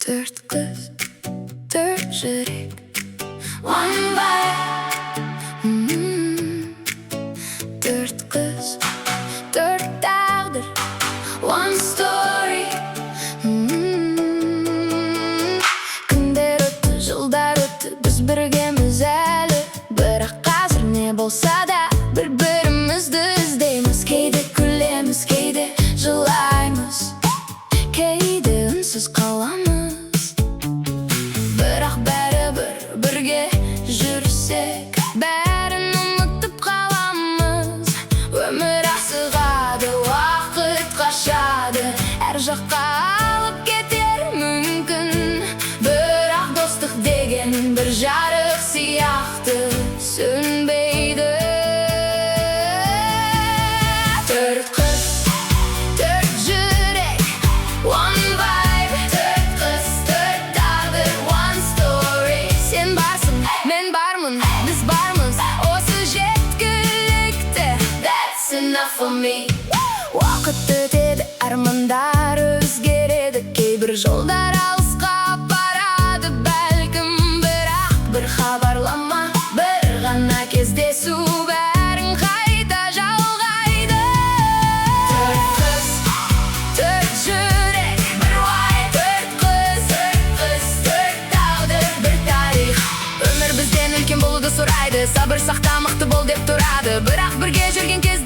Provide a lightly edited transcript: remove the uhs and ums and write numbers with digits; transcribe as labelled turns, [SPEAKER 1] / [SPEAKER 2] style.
[SPEAKER 1] Төрт қыз, төрт жүрек, one vibe. Төрт қыз, төрт тағдыр, one story. Күндер өтті, жылдар өтті, біз біргеміз әлі. Бірақ қазір не болса да бір-бірімізді іздейміз. Кейде күлеміз, кейде жылаймыз, кейде үнсіз қаламыз. Бірақ бәрібір бірге жүрсек, бәрін ұмытып қаламыз. Өмір асығады, уақыт қашады, әр жаққа алып кетер мүмкін. Бірақ достық деген бір жарық сияқты сөнбейді. Төрт қыз, төрт жүрек, one vibe. Төрт қыз, төрт тағдыр, one story. Сен барсың, мен бармын, біз бармыз, осы жеткілікті. That's enough for me. Уақыт өтеді, армандар өзгереді, кейбір жолдар алысқа апарады бәлкім. Бірақ бір хабарлама, бір ғана кездесу, бәрін қайта жалғайды. Төрт қыз, төрт жүрек, бір vibe. Төрт қыз, төрт тағдыр, бір тарих. Өмір бізден үлкен болуды сұрайды, сабыр сақта, мықты бол деп тұрады. Бірақ бірге жүрген кезде